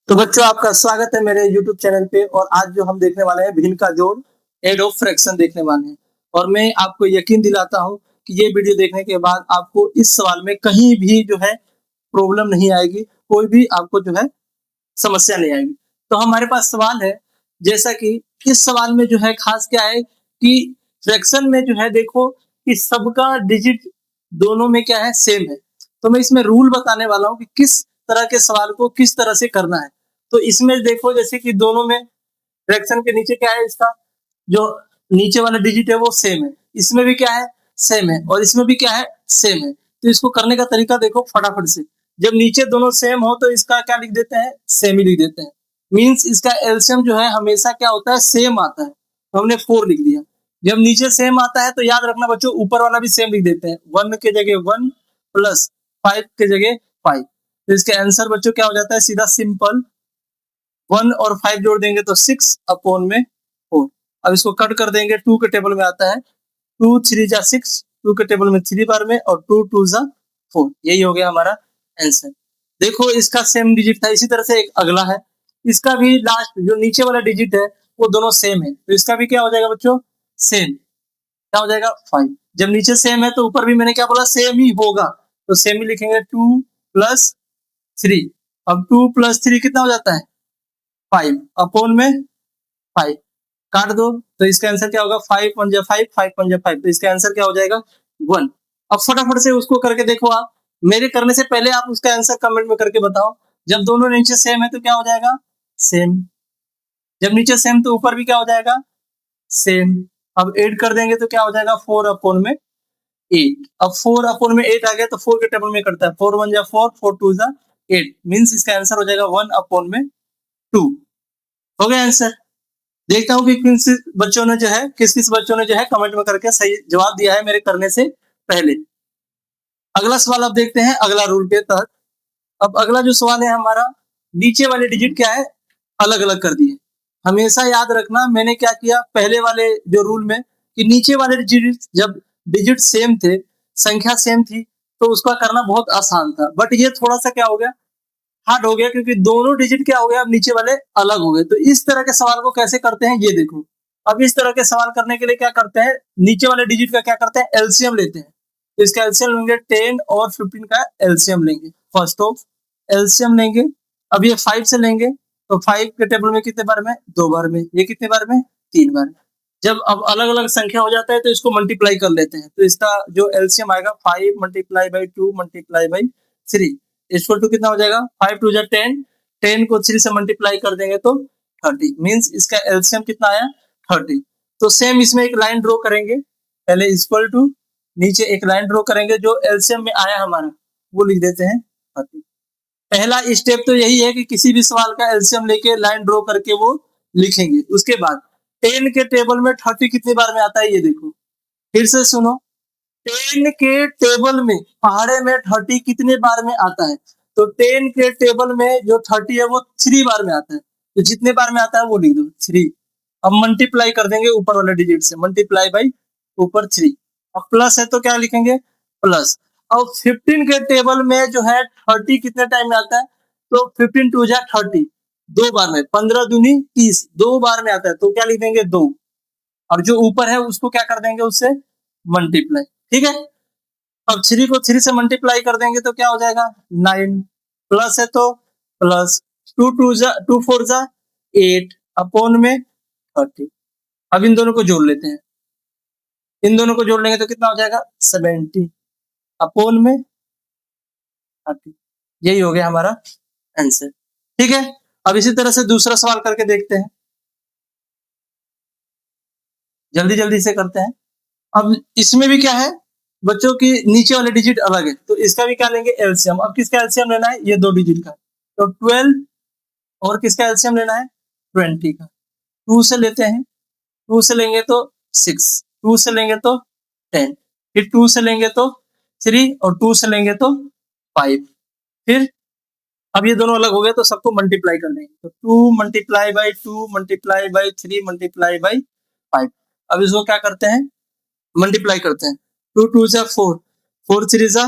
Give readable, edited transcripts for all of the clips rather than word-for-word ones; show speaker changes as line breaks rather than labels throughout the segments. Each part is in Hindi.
तो बच्चों, आपका स्वागत है मेरे YouTube चैनल पे। और आज जो हम देखने वाले हैं भिन्न का जोड़, एड ऑफ फ्रैक्शन देखने वाले हैं। और मैं आपको यकीन दिलाता हूं कि ये वीडियो देखने के बाद आपको इस सवाल में कहीं भी जो है प्रॉब्लम नहीं आएगी, कोई भी आपको जो है समस्या नहीं आएगी। तो हमारे पास सवाल है, जैसा कि इस सवाल में जो है खास क्या है कि फ्रैक्शन में जो है देखो कि सबका डिजिट दोनों में क्या है, सेम है। तो मैं इसमें रूल बताने वाला हूं कि किस तरह के सवाल को किस तरह से करना है। तो इसमें देखो जैसे कि दोनों में फ्रैक्शन के नीचे क्या है, इसका जो नीचे वाला डिजिट है वो सेम है, इसमें भी क्या है, सेम है, और इसमें भी क्या है, सेम है। तो इसको करने का तरीका देखो फटाफट से। जब नीचे दोनों सेम हो तो इसका क्या लिख देते हैं, सेम ही लिख देते हैं। मींस इसका एलसीएम जो है हमेशा क्या होता है, सेम आता है। तो हमने 4 लिख दिया। जब नीचे सेम आता है तो याद रखना बच्चों, ऊपर वाला भी सेम लिख देते हैं। 1 के जगह 1 प्लस 5 के जगह 5। तो इसका आंसर बच्चों क्या हो जाता है, सीधा सिंपल 1 और 5 जोड़ देंगे तो 6 अपॉन में 4। अब इसको कट कर देंगे, 2 के टेबल में आता है 2 3 जा 6, 2 के टेबल में 3 बार में, और 2 2 जा 4। यही हो गया हमारा आंसर। देखो इसका सेम डिजिट था। इसी तरह से एक अगला है, इसका भी लास्ट जो नीचे वाला डिजिट है वो दोनों सेम है। तो इसका भी क्या हो जाएगा बच्चों, सेम। क्या हो जाएगा, 5। जब नीचे सेम है तो ऊपर भी मैंने क्या बोला, सेम ही होगा। तो सेम ही लिखेंगे, 2 प्लस 3। अब 2 प्लस 3 कितना हो जाता है, 5 अपॉन में 5। काट दो तो इसका आंसर क्या होगा, 5 1 जा 5, 5 1 जा 5। तो इसका आंसर क्या हो जाएगा, 1। अब फटाफट से उसको करके देखो आप। मेरे करने से पहले आप उसका आंसर कमेंट में करके बताओ। जब दोनों नीचे सेम है तो क्या हो जाएगा, सेम। जब नीचे सेम तो ऊपर भी क्या हो जाएगा, सेम। अब ऐड कर देंगे तो क्या हो जाएगा, 4 अपॉन में 8। अब 4 अपॉन में 8 आ गया तो 4 के टेबल में करता है, 4 1 जा 4, 4 2 जा 8। मींस इसका आंसर हो जाएगा 1 अपॉन में 2। हो गया आंसर। देखता हूँ कि किस बच्चों ने जो है, किस बच्चों ने जो है कमेंट में करके सही जवाब दिया है मेरे करने से पहले। अगला सवाल अब देखते हैं अगला रूल के तहत। अब अगला जो सवाल है हमारा, नीचे वाले डिजिट क्या है, अलग अलग कर दिए। हमेशा याद रखना मैंने क्या किया पहले वाले जो रूल में, कि नीचे वाले डिजिट जब डिजिट सेम थे, संख्या सेम थी, तो उसका करना बहुत आसान था। बट ये थोड़ा सा क्या हो गया, हार्ड हो गया, क्योंकि दोनों डिजिट क्या हो गया, अब नीचे वाले अलग हो गए। तो इस तरह के सवाल को कैसे करते हैं ये देखो। अब इस तरह के सवाल करने के लिए क्या करते हैं, नीचे वाले डिजिट का क्या करते हैं, एलसीएम लेते हैं। तो इसका एलसीएम लेंगे, 10 और 15 का एलसीएम लेंगे। फर्स्ट ऑफ एलसीएम लेंगे। अब ये 5 से लेंगे तो 5 के टेबल में कितने बार में, 2 बार में। ये कितने बार में, 3 बार में। जब अब अलग अलग संख्या हो जाता है तो इसको मल्टीप्लाई कर लेते हैं। तो इसका जो एलसीएम आएगा, 5 multiply by 2 multiply by 3 equal to कितना हो जाएगा, 5 2 जा 10। 10 को 3 से मल्टीप्लाई कर देंगे तो 30। मींस इसका एलसीएम कितना आया, 30। तो सेम इसमें एक लाइन ड्रॉ करेंगे, पहले इक्वल टू, नीचे एक लाइन ड्रॉ करेंगे, जो एलसीएम में आया हमारा वो लिख देते हैं 30। पहला स्टेप तो यही है कि किसी भी सवाल का एलसीएम लेके लाइन ड्रॉ करके वो लिखेंगे। उसके बाद 10 के टेबल में 30 कितनी बार में आता है ये देखो। फिर से सुनो, 10 के टेबल में पहाड़े में 30 कितने बार में आता है। तो 10 के टेबल में जो 30 है वो 3 बार में आता है। तो जितने बार में आता है वो लिख दो, 3। अब मल्टीप्लाई कर देंगे ऊपर वाले डिजिट से, मल्टीप्लाई बाई ऊपर 3। अब प्लस है तो क्या लिखेंगे, प्लस। अब 15 के टेबल में जो है 30 कितने टाइम में आता है, तो 15 2 जा 30, 2 बार में। 15 दूनी 30, 2 बार में आता है, तो क्या लिखेंगे, 2। और जो ऊपर है उसको क्या कर देंगे, उससे मल्टीप्लाई। ठीक है। अब 3 को 3 से मल्टीप्लाई कर देंगे तो क्या हो जाएगा, 9। प्लस है तो प्लस, 2 2 जा 2 4 जा 8 अपॉन में 30। अब इन दोनों को जोड़ लेते हैं। इन दोनों को जोड़ लेंगे तो कितना हो जाएगा, 70 अपॉन में 30। यही हो गया हमारा आंसर। ठीक है। अब इसी तरह से दूसरा सवाल करके देखते हैं, जल्दी जल्दी से करते हैं। अब इसमें भी क्या है बच्चों की, नीचे वाले डिजिट अलग है, तो इसका भी क्या लेंगे, एलसीएम। अब किसका एलसीएम लेना है, ये 2 डिजिट का। तो 12, और किसका एलसीएम लेना है, 20 का। 2 से लेते हैं, 2 से लेंगे तो 6, 2 से लेंगे तो 10, फिर 2 से लेंगे तो 3, और 2 से लेंगे तो 5। फिर अब ये दोनों अलग हो गए तो सबको मल्टीप्लाई कर देंगे। तो 2 multiply by 2 multiply by 3 multiply by 5। अब इसको क्या करते हैं, मल्टीप्लाई करते हैं। 2 2 जा 4, 4 3 जा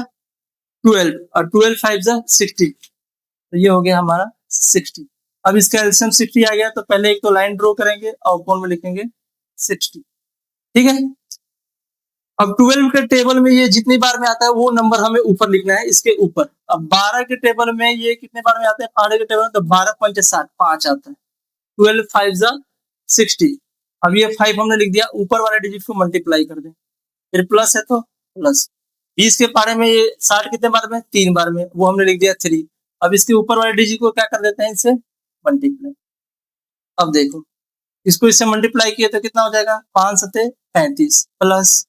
12, और 12 5 जा 60। तो ये हो गया हमारा 60। अब इसका एलसीएम 60 आ गया, तो पहले एक तो लाइन ड्रॉ करेंगे और अपोन में लिखेंगे 60। ठीक है, अब 12 के टेबल में ये जितनी बार में आता है वो नंबर हमें ऊपर लिखना है, इसके ऊपर। अब 12 के टेबल में ये कितने बार में आता है, 12 के टेबल में तो 12 पंच 60, 5 आता है। 12 5 जा 60। अब ये 5 हमने लिख दिया, ऊपर वाले डिजिट को मल्टीप्लाई कर दें, फिर प्लस है तो प्लस। 20 के पारे में ये 60 कितने बार में, 3 बार में, वो हमने लिख दिया 3। अब इसके ऊपर वाले डिजिट को क्या कर देते हैं, इससे मल्टीप्लाई। अब देखो, इसको इससे मल्टीप्लाई किए तो कितना हो जाएगा, 5 सते 35 प्लस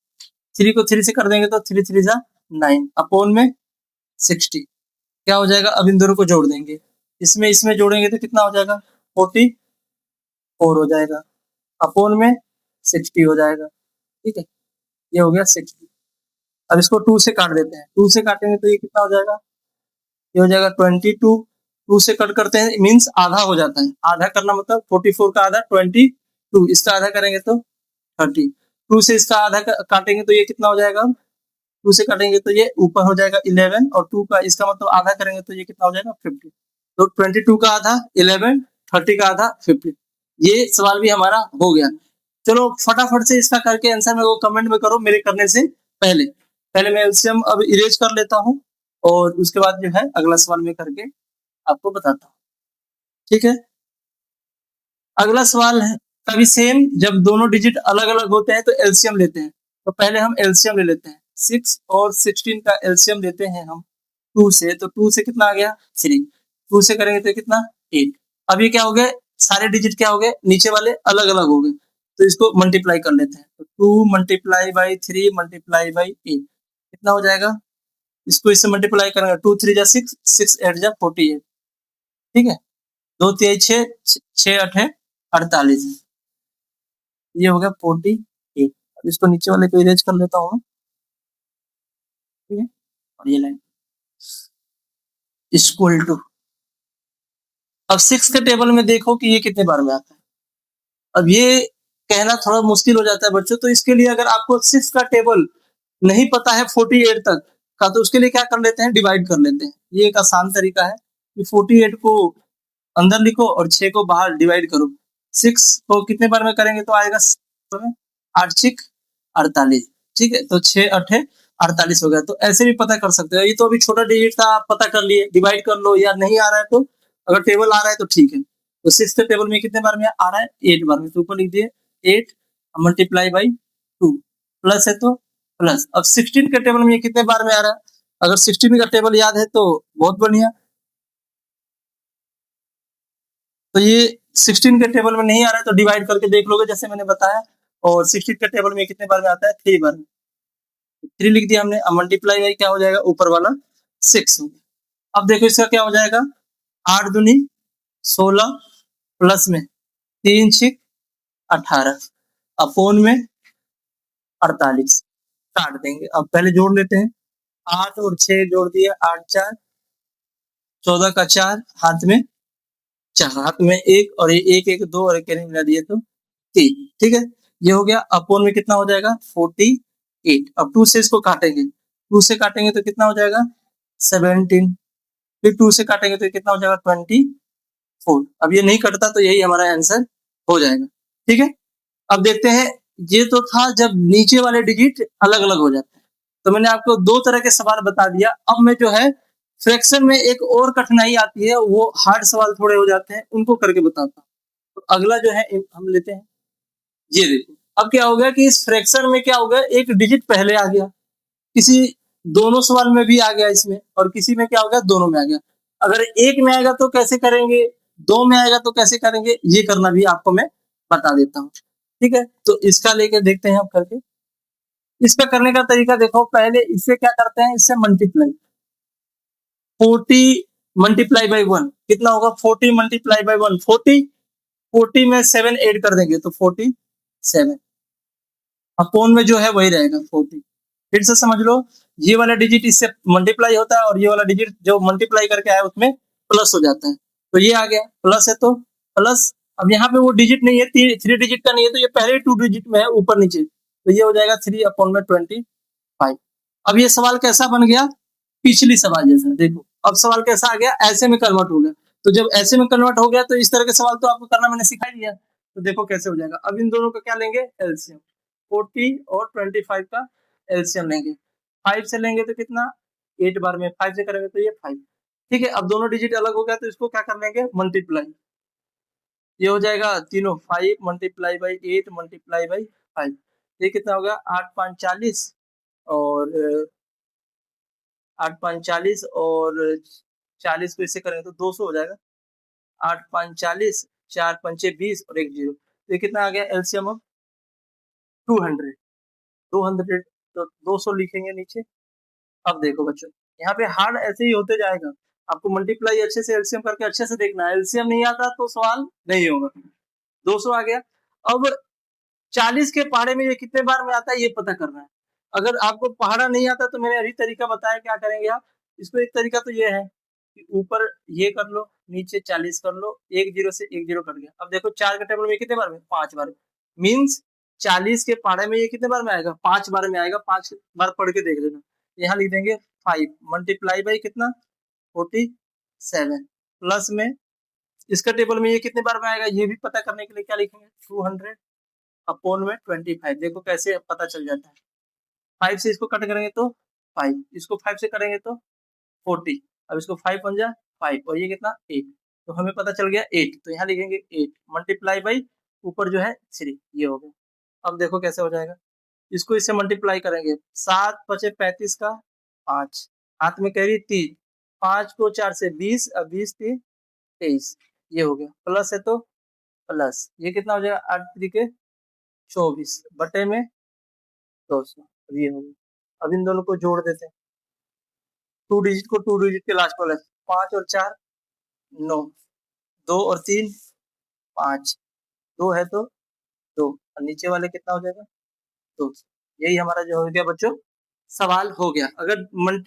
3 को 3 से कर देंगे तो 3 3 जा 9 अपोन में 60। क्या हो जाएगा, अब इन दोनों को जोड़ देंगे, इसमें जोड़ेंगे तो कितना हो जाएगा, 44 हो जाएगा, अपोन में 60 हो जाएगा। ठीक है, ये हो गया 60। अब इसको 2 से काट देते हैं, 2 से काटेंगे तो ये कितना हो जाएगा, ये हो जाएगा 22। 2 से कट करते हैं मींस आधा हो जाता है, आधा करना मतलब 44 का आधा 22, इसका आधा करेंगे तो 30। 2 से इसका आधा काटेंगे तो ये कितना हो जाएगा, 2 से काटेंगे तो ये ऊपर हो जाएगा 11, और 2 का इसका मतलब आधा करेंगे तो ये कितना हो जाएगा 50। तो 22 का आधा 11, 30 का आधा 50। ये सवाल भी हमारा हो गया। चलो फटाफट से इसका करके आंसर मेरे को कमेंट में करो, मेरे करने से पहले मैं एलसीएम अब इरेज कर लेता हूँ, और उसके बाद जो है अगला सवाल में करके आपको बताता हूँ। ठीक है, अगला सवाल है कभी सेम, जब दोनों डिजिट अलग अलग होते हैं तो एलसीएम लेते हैं। तो पहले हम एलसीएम ले लेते हैं, 6 और 16 का एलसीएम लेते हैं हम 2 से, तो 2 से कितना आ गया 3, 2 से करेंगे तो कितना 8। अब ये क्या हो गए, सारे डिजिट क्या हो गए, नीचे वाले अलग अलग हो गए, तो इसको मल्टीप्लाई कर लेते हैं। तो 2 मल्टीप्लाई बाई 3 मल्टीप्लाई बाई 8 कितना हो जाएगा, इसको इससे मल्टीप्लाई करेंगे, 2 3 जा 6, 6 8 जा 48। ठीक है, 2 3 6, 6 8 है 48, ये हो गया 48। अब इसको नीचे वाले को इरेज कर लेता हूँ। ठीक है, और ये लाइन इक्वल टू, अब 6 के टेबल में देखो कि ये कितने बार में आता है। अब ये कहना थोड़ा मुश्किल हो जाता है बच्चों, तो इसके लिए अगर आपको 6 का टेबल नहीं पता है 48 तक का, तो उसके लिए क्या कर लेते हैं, डिवाइड कर लेते हैं। ये एक आसान तरीका है कि 48 को अंदर लिखो और 6 को बाहर डिवाइड करो। 6 को कितने बार में करेंगे तो आएगा 8 6 48। ठीक है, तो 6 8 48 हो गया। तो ऐसे भी पता कर सकते हो, ये तो अभी छोटा डिजिट था, आप पता कर लिए, डिवाइड कर लो, या नहीं आ रहा है तो अगर टेबल आ रहा है तो ठीक है। तो 6 के टेबल में कितने बार में आ रहा है, 8 बार में, तो ऊपर लिख दिए 8 मल्टीप्लाई बाई 2, प्लस है तो प्लस। अब 16 के टेबल में ये कितने बार में आ रहा है, अगर 16 का टेबल याद है तो बहुत बढ़िया। तो ये 16 के टेबल में नहीं आ रहा है तो डिवाइड करके देख लोगे जैसे मैंने बताया। और 16 के टेबल में कितने बार में आता है, 3 बार में, 3 लिख दिया हमने। अब मल्टीप्लाई बाई क्या हो जाएगा, ऊपर वाला 6 हो गया। अब देखो इसका क्या हो जाएगा, 8 दूनी 16 प्लस में 3 6 18 अपोन में 48 काट देंगे। अब पहले जोड़ लेते हैं, 8 और 6 जोड़ दिए, 8 4 14 का 4, हाथ में 4, हाथ में 1, और ये 1 1 2 और एक मिला दिए तो 3। ठीक है, ये हो गया। अपोन में कितना हो जाएगा 48। अब 2 से इसको काटेंगे, 2 से काटेंगे तो कितना हो जाएगा 17, फिर 2 से काटेंगे तो कितना हो जाएगा 24। अब ये नहीं कटता तो यही हमारा आंसर हो जाएगा। ठीक है, अब देखते हैं, ये तो था जब नीचे वाले डिजिट अलग अलग हो जाते हैं। तो मैंने आपको 2 तरह के सवाल बता दिया। अब मैं जो है फ्रैक्शन में एक और कठिनाई आती है, वो हार्ड सवाल थोड़े हो जाते हैं, उनको करके बताता हूँ। तो अगला जो है हम लेते हैं, ये देखो। अब क्या हो गया कि इस फ्रैक्शन में क्या हो गया, एक डिजिट पहले आ गया, किसी दोनों सवाल में भी आ गया इसमें, और किसी में क्या हो गया दोनों में आ गया। अगर एक में आएगा तो कैसे करेंगे, 2 में आएगा तो कैसे करेंगे, ये करना भी आपको मैं बता देता हूँ। ठीक है, तो इसका लेके देखते हैं आप करके। इसका करने का तरीका देखो, पहले इससे क्या करते हैं, इससे मल्टीप्लाई, 40 मल्टीप्लाई बाई 1 कितना होगा, 40 मल्टीप्लाई बाई 1 40 में 7 ऐड कर देंगे तो 47, अपोन में जो है वही रहेगा 40। फिर से समझ लो, ये वाला डिजिट इससे मल्टीप्लाई होता है, और ये वाला डिजिट जो मल्टीप्लाई करके आया उसमें प्लस हो जाता है। तो ये आ गया, प्लस है तो प्लस। अब यहाँ पे वो डिजिट नहीं है, 3 डिजिट का नहीं है, तो ये पहले 2 डिजिट में है ऊपर नीचे, तो ये हो जाएगा 3 अपोन में 25। अब ये सवाल कैसा बन गया, पिछली सवाल जैसा। देखो अब सवाल कैसा आ गया, ऐसे में कन्वर्ट हो गया। तो जब ऐसे में कन्वर्ट हो गया तो इस तरह के सवाल तो आपको करना मैंने सिखा दिया। तो देखो कैसे हो जाएगा। अब इन दोनों का क्या लेंगे, एलसीएम। 40 और 25 का एलसीएम लेंगे। 5 से लेंगे तो कितना, 8 बार में 5 से करेंगे तो ये 5। ठीक है, अब दोनों डिजिट अलग हो गया तो इसको क्या कर लेंगे, मल्टीप्लाई। ये हो जाएगा तीनों 5 मल्टीप्लाई बाई 8 मल्टीप्लाई बाई 5। ये कितना होगा, 8 5 40 और 8 5 40 और 40 को इससे करेंगे तो 200 हो जाएगा। 8 5 40, 4 पंचे 20 और 1 0। तो ये कितना आ गया एलसीएम ऑफ 200। 200 तो 200 लिखेंगे नीचे। अब देखो बच्चों, यहाँ पे हार्ड ऐसे ही होते जाएगा। आपको मल्टीप्लाई अच्छे से एलसीएम करके अच्छे से देखना है। एलसीएम नहीं आता तो सवाल नहीं होगा। 200 आ गया। अब 40 के पहाड़े में ये कितने बार में आता है ये पता करना है। अगर आपको पहाड़ा नहीं आता तो मैंने अभी तरीका बताया, क्या करेंगे आप इसको। एक तरीका तो ये है कि ऊपर ये कर लो, नीचे 40 कर लो, 1 0 से 1 0 कट गया। अब देखो 4 के टेबल में कितने बार में, 5 बार। मीन्स 40 के पहाड़े में ये कितने बार में आएगा, 5 बार में आएगा। 5 बार पढ़ के देख लेना। यहाँ लिख देंगे 5 मल्टीप्लाई बाई कितना, 47 प्लस में इसका टेबल में ये कितने बार में आएगा ये भी पता करने के लिए क्या लिखेंगे, 200 अपॉन में 25। देखो कैसे पता चल जाता है। 5 से इसको कट करेंगे तो 5, इसको 5 से करेंगे तो 40। अब इसको 5 बन जाए 5 और ये कितना 8। तो हमें पता चल गया 8। तो यहाँ लिखेंगे 8 मल्टीप्लाई बाई ऊपर जो है 3, ये हो गया। अब देखो कैसे हो जाएगा। इसको इससे मल्टीप्लाई करेंगे, 7 पचे 35 का 5, हाथ में कैरी 3, 5 को 4 से 20, अब 20 3 23, ये हो गया। प्लस है तो प्लस, ये कितना हो जाएगा 8 3 के 24 बटे में 200, ये हो गया। अब इन दोनों को जोड़ देते हैं। 2 डिजिट को 2 डिजिट के लास्ट वाले 5 और 4 9, 2 और 3 5, 2 है तो 2 और नीचे वाले कितना हो जाएगा 2। यही हमारा जो हो गया बच्चों सवाल हो गया। अगर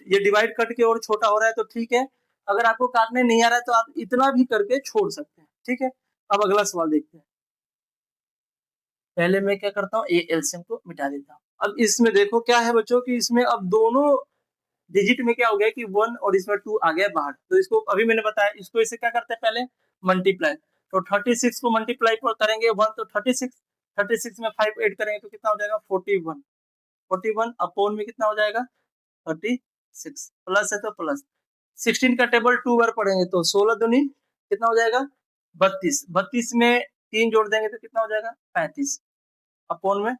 ये डिवाइड कट के और छोटा हो रहा है तो ठीक है, अगर आपको काटने नहीं आ रहा है तो आप इतना भी करके छोड़ सकते हैं। ठीक है, अब अगला सवाल देखते हैं। पहले मैं क्या करता हूँ, ये एलसीएम को मिटा देता हूँ। अब इसमें देखो क्या है बच्चों कि इसमें अब दोनों डिजिट में क्या हो गया कि 1 और इसमें 2 आ गया बाहर। तो इसको अभी मैंने बताया, इसको इसे क्या करते हैं पहले मल्टीप्लाई। तो 36 को मल्टीप्लाई करेंगे 1 तो 36, 36 में 5 ऐड करेंगे तो कितना हो जाएगा 41, 41 अपॉन में कितना हो जाएगा 36, प्लस है तो प्लस। 16 का टेबल 2 बार पढ़ेंगे तो 16 दूनी कितना हो जाएगा 32, 32 में 3 जोड़ देंगे तो कितना हो जाएगा 35 अपॉन में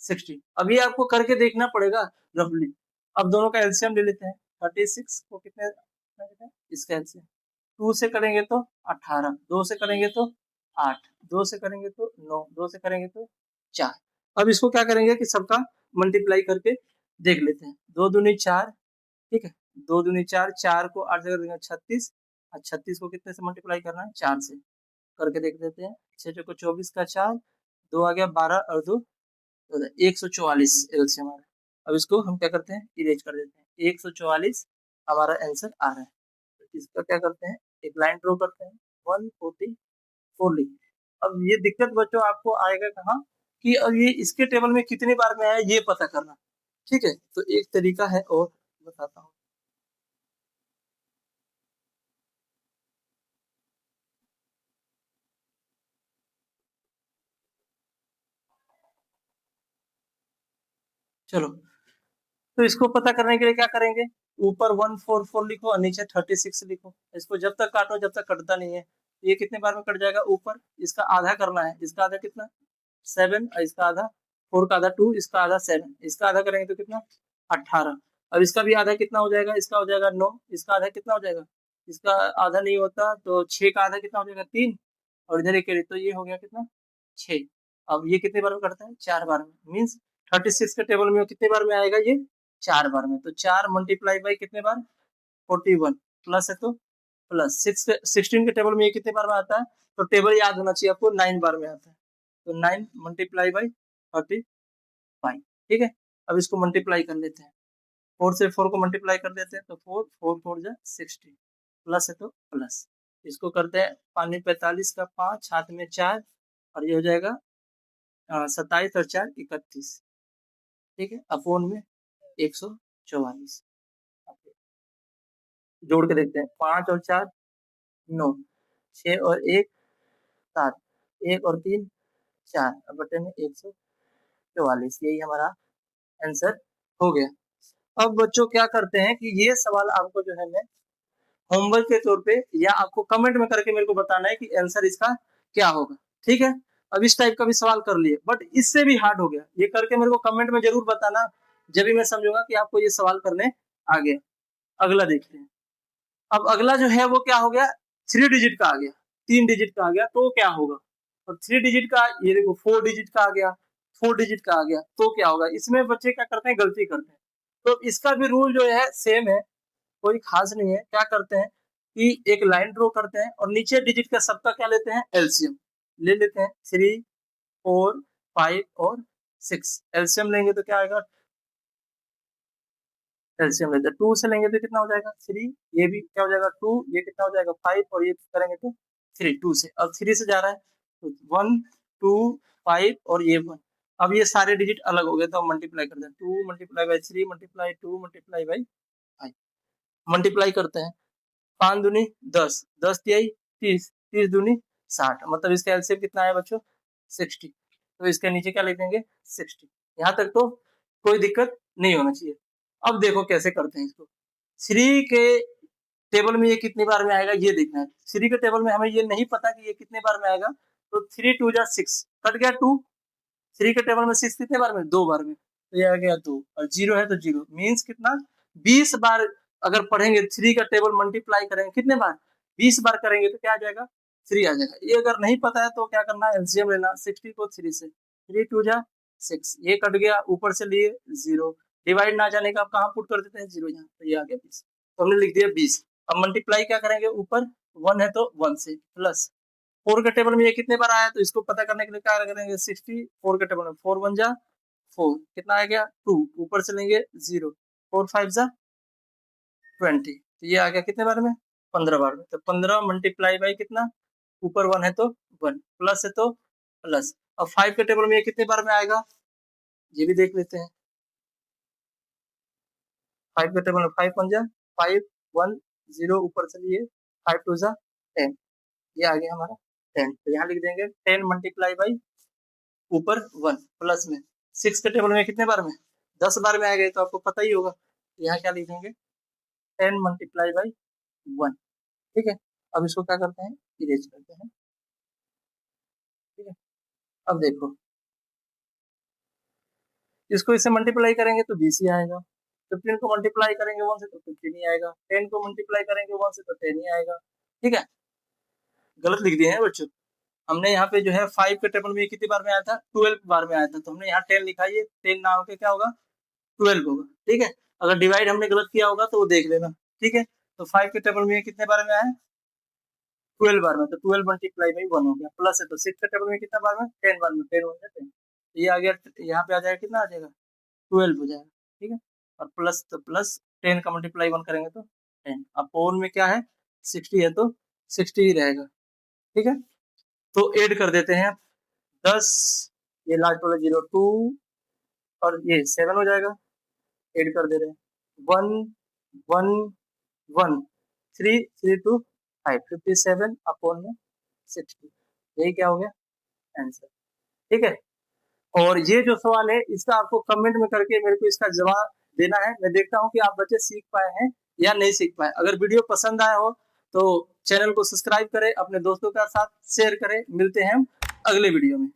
16। अभी आपको करके देखना पड़ेगा रफली। अब दोनों का एलसीएम ले लेते हैं। 36 को कितने इसका एलसीएम 2 से करेंगे तो 18, 2 से करेंगे तो 8, 2 से करेंगे तो 9, 2 से करेंगे तो 4। अब इसको क्या करेंगे कि सबका मल्टीप्लाई करके देख लेते हैं। 2 दूनी 4, ठीक है, 2 दूनी 4, 4 को 8 जगह देंगे 36 और 36 को कितने से मल्टीप्लाई करना है 4 से, करके देख लेते हैं। 6 को 24 का 4, 2 आ गया 12 और 2 144 एलसीएम आ रहा है। अब इसको हम क्या करते हैं इरेज कर देते हैं। 144 हमारा आंसर आ रहा है। तो इसका क्या करते हैं एक लाइन ड्रॉ करते हैं 144 लिख। अब ये दिक्कत बच्चों आपको आएगा कहाँ कि अब ये इसके टेबल में कितनी बार में आया ये पता करना। ठीक है, तो एक तरीका है और बताता हूँ। चलो, तो इसको पता करने के लिए क्या करेंगे, ऊपर 144 लिखो और नीचे 36 लिखो। इसको जब तक काटो जब तक कटता नहीं है। ये कितने बार में कट जाएगा, ऊपर इसका आधा करना है, इसका आधा कितना 7, इसका आधा 4 का आधा 2, इसका आधा 7, इसका आधा करेंगे तो कितना 18। अब इसका भी आधा कितना हो जाएगा, इसका हो जाएगा 9, इसका आधा कितना हो जाएगा, इसका आधा नहीं होता तो 6 का आधा कितना हो जाएगा 3 और इधर एक तो ये हो गया कितना 6। अब ये कितने बार में करता है 4 बार में। मीन्स 36 के टेबल में कितने बार में आएगा ये 4 बार में। तो 4 मल्टीप्लाई बाई कितने बार 41 प्लस है तो प्लस 16 के टेबल में ये कितने बार में आता है, तो टेबल याद होना चाहिए आपको 9 बार में आता है। तो 9 मल्टीप्लाई बाई 35, ठीक है। अब इसको मल्टीप्लाई कर लेते हैं, 4 से 4 को मल्टीप्लाई कर देते हैं तो 4 4 4 जा 60 प्लस है तो प्लस। इसको करते हैं 45 का 5 हाथ में 4 और ये हो जाएगा 27 और 4 31, ठीक है, अपोन में 144। जोड़ के देखते हैं 5 और 4 9, 6 और 1 7, 1 और 3 4 और बटे में 144, यही हमारा आंसर हो गया। अब बच्चों क्या करते हैं कि ये सवाल आपको जो है मैं होमवर्क के तौर पे या आपको कमेंट में करके मेरे को बताना है कि आंसर इसका क्या होगा, ठीक है। अब इस टाइप का भी सवाल कर लिए, बट इससे भी हार्ड हो गया, ये करके मेरे को कमेंट में जरूर बताना, जब भी मैं समझूंगा कि आपको ये सवाल करने आ गया। अगला देखते हैं। अब अगला जो है वो क्या हो गया, 3 डिजिट का आ गया, 3 डिजिट का आ गया, तो क्या होगा। और 3 डिजिट का ये देखो 4 डिजिट का आ गया, 4 डिजिट का आ गया, तो क्या होगा। इसमें बच्चे क्या करते हैं, गलती करते हैं। तो इसका भी रूल जो है सेम है, कोई खास नहीं है। क्या करते हैं कि एक लाइन ड्रॉ करते हैं और नीचे डिजिट का सबका क्या लेते हैं, एलसीएम ले लेते हैं। 3 4 5 और 6 एलसीएम लेंगे तो क्या आएगा, एलसीएम लेते हैं 2 से लेंगे तो कितना हो जाएगा 3, ये भी क्या हो जाएगा 2, ये कितना हो जाएगा 5 और ये करेंगे तो 3, 2 से। अब 3 से जा रहा है तो 1 2 5 और ये 1। अब ये सारे डिजिट अलग हो गए तो हम मल्टीप्लाई करते हैं, 2 multiply by 3 multiply 2 multiply by 5, multiply करते हैं। 5 दूनी 10, 10 तिहाई 30, 30 दूनी 60, मतलब इसका एलसीएम कितना है बच्चों 60। तो इसके नीचे क्या लिख देंगे 60। यहाँ तक तो कोई दिक्कत नहीं होना चाहिए। अब देखो कैसे करते हैं इसको। 3 के टेबल में ये कितनी बार में आएगा ये देखना है। 3 के टेबल में हमें ये नहीं पता कि ये कितने बार में आएगा, तो 3 2 जा 6 कट गया 2। 3 के टेबल में 6 कितने बार में, 2 बार में, तो ये आ गया 2 और 0 है तो 0 मीन्स कितना 20 बार। अगर पढ़ेंगे 3 का टेबल मल्टीप्लाई करेंगे कितने बार, 20 बार करेंगे तो क्या आ जाएगा 3 आ जाएगा। ये अगर नहीं पता है तो क्या करना है, एलसीएम लेना 60 को 3 से, 3 2 जा 6, ये कट गया, ऊपर से लिए 0, डिवाइड ना जाने का आप कहाँ पुट कर देते हैं 0 यहाँ, तो ये आ गया 20, तो हमने लिख दिया 20। अब मल्टीप्लाई क्या करेंगे, ऊपर 1 है तो 1 से प्लस 4 के टेबल में ये कितने बार आया, तो इसको पता करने के लिए क्या करेंगे 60 4 के टेबल में 4 1 जा 4, कितना आ गया 2, ऊपर से लेंगे 0, 4 5 जा 20, तो ये आ गया कितने बार में 15 बार में। तो 15 मल्टीप्लाई बाई कितना, ऊपर 1 है तो 1, प्लस है तो प्लस। अब 5 के टेबल में ये कितने बार में आएगा ये भी देख लेते हैं। 5 के टेबल में 5 1 जा 5 1 0, ऊपर से लिए 5 2 जा 10, ये आ गया हमारा 10, तो यहाँ लिख देंगे 10 मल्टीप्लाई बाई ऊपर 1 प्लस में 6 के टेबल में कितने बार में 10 बार में आएगा, तो आपको पता ही होगा, यहाँ क्या लिख देंगे 10 मल्टीप्लाई बाई 1, ठीक है। अब इसको क्या करते हैं, इरेज करते हैं, ठीक है। अब देखो इसको इससे मल्टीप्लाई करेंगे तो 20 ही आएगा, 15 को मल्टीप्लाई करेंगे 1 से तो 15 ही आएगा, 10 को मल्टीप्लाई करेंगे 1 से तो 10 ही आएगा, ठीक है। गलत लिख दिए हैं बच्चों, हमने यहाँ पे जो है 5 के टेबल में कितनी बार में आया था 12 बार में आया था, तो हमने यहाँ 10 लिखा, ये 10 ना होकर क्या होगा 12 होगा, ठीक है। अगर डिवाइड हमने गलत किया होगा तो वो देख लेना, ठीक है। तो 5 के टेबल में कितने बार में आया 12 बार में, तो 12 मल्टीप्लाई बाई 1 हो गया, प्लस है तो 6 के टेबल में कितना बार में 10 बार में, 10 हो गया 10, ये आ गया, यहाँ पे आ जाएगा कितना आ जाएगा 12 हो जाएगा, ठीक है। और प्लस तो प्लस 10 का मल्टीप्लाई 1 करेंगे तो 10, अब पोल में क्या है 60 है तो 60 ही रहेगा, ठीक है। तो ऐड कर देते हैं 10, ये लास्ट वाला 0 2 और ये 7 हो जाएगा, ऐड कर दे रहे हैं 1 1 1 3 3 2 5 57 अपॉन में 60, यही क्या हो गया आंसर, ठीक है। और ये जो सवाल है इसका आपको कमेंट में करके मेरे को इसका जवाब देना है, मैं देखता हूँ कि आप बच्चे सीख पाए हैं या नहीं सीख पाए। अगर वीडियो पसंद आया हो तो चैनल को सब्सक्राइब करें, अपने दोस्तों के साथ शेयर करें। मिलते हैं हम अगले वीडियो में।